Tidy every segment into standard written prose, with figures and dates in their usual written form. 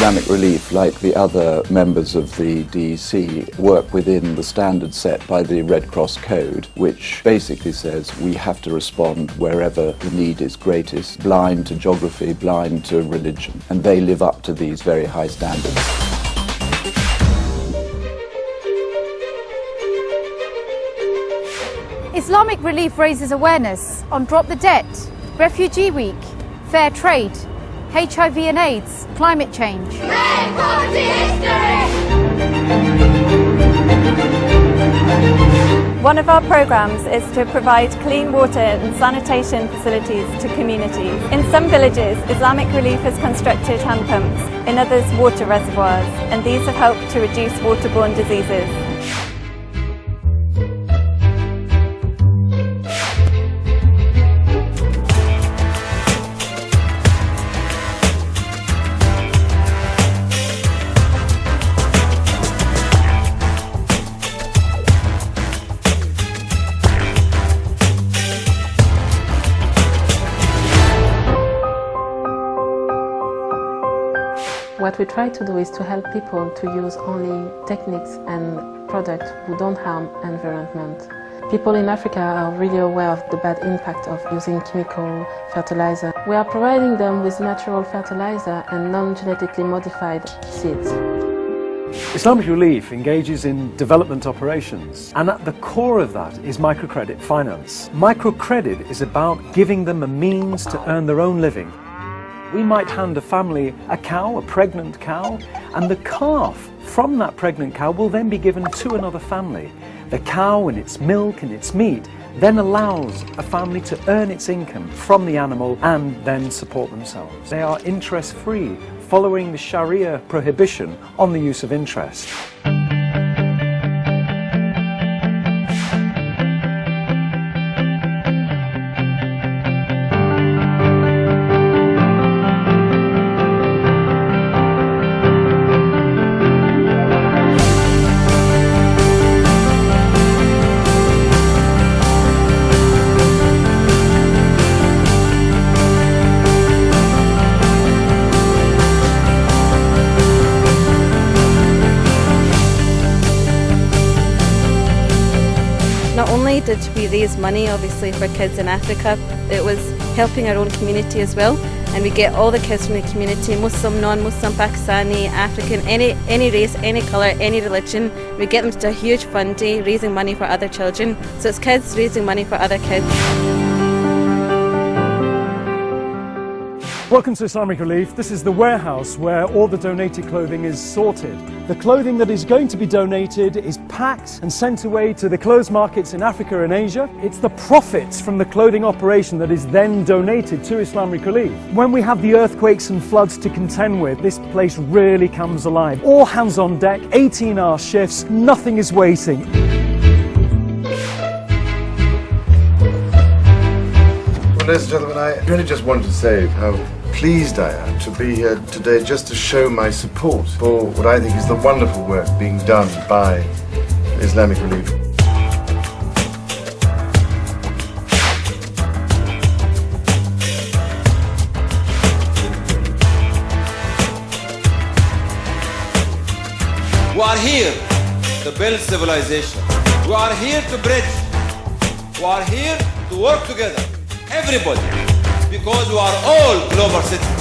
Islamic Relief, like the other members of the DEC, work within the standard set by the Red Cross Code, which basically says we have to respond wherever the need is greatest, blind to geography, blind to religion, and they live up to these very high standards. Islamic Relief raises awareness on Drop the Debt, Refugee Week, Fair Trade, HIV and AIDS, climate change. One of our programs is to provide clean water and sanitation facilities to communities. In some villages, Islamic Relief has constructed hand pumps, in others water reservoirs, and these have helped to reduce waterborne diseases. What we try to do is to help people to use only techniques and products who don't harm environment. People in Africa are really aware of the bad impact of using chemical fertilizer. We are providing them with natural fertilizer and non-genetically modified seeds. Islamic Relief engages in development operations, and at the core of that is microcredit finance. Microcredit is about giving them a means to earn their own living. We might hand a family a cow, a pregnant cow, and the calf from that pregnant cow will then be given to another family. The cow and its milk and its meat then allows a family to earn its income from the animal and then support themselves. They are interest-free, following the Sharia prohibition on the use of interest. Not only did we raise money obviously for kids in Africa, it was helping our own community as well, and we get all the kids from the community, Muslim, non-Muslim, Pakistani, African, any race, any colour, any religion. We get them to a huge fund day raising money for other children, so it's kids raising money for other kids. Welcome to Islamic Relief. This is the warehouse where all the donated clothing is sorted. The clothing that is going to be donated is packed and sent away to the clothes markets in Africa and Asia. It's the profits from the clothing operation that is then donated to Islamic Relief. When we have the earthquakes and floods to contend with, this place really comes alive. All hands on deck, 18-hour shifts, nothing is waiting. Well, ladies and gentlemen, I really just wanted to say how pleased I am to be here today just to show my support for what I think is the wonderful work being done by Islamic Relief. We are here to build civilization. We are here to bridge. We are here to work together. Everybody, because we are all global citizens.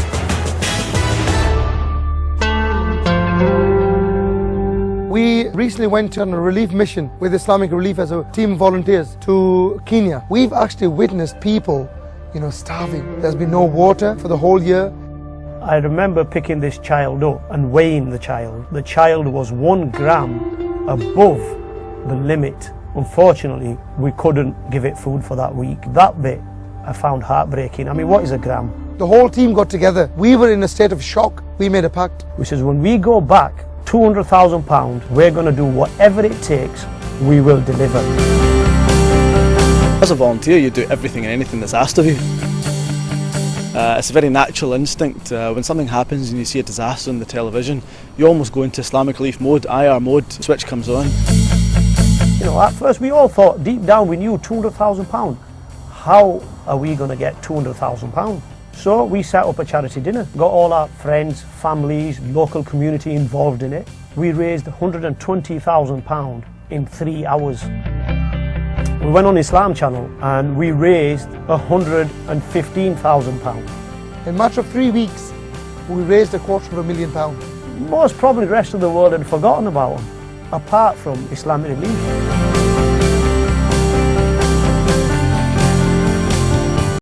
We recently went on a relief mission with Islamic Relief as a team of volunteers to Kenya. We've actually witnessed people, starving. There's been no water for the whole year. I remember picking this child up and weighing the child. The child was 1 gram above the limit. Unfortunately, we couldn't give it food for that week. That bit I found heartbreaking. I mean, what is a gram? The whole team got together. We were in a state of shock. We made a pact. We says, when we go back, £200,000, we're going to do whatever it takes, we will deliver. As a volunteer, you do everything and anything that's asked of you. It's a very natural instinct. When something happens and you see a disaster on the television, you almost go into Islamic Relief mode, IR mode, switch comes on. At first we all thought, deep down we knew £200,000. How are we going to get £200,000? So we set up a charity dinner, got all our friends, families, local community involved in it. We raised £120,000 in 3 hours. We went on Islam Channel and we raised £115,000. In a matter of 3 weeks, we raised £250,000. Most probably the rest of the world had forgotten about them, apart from Islamic Relief.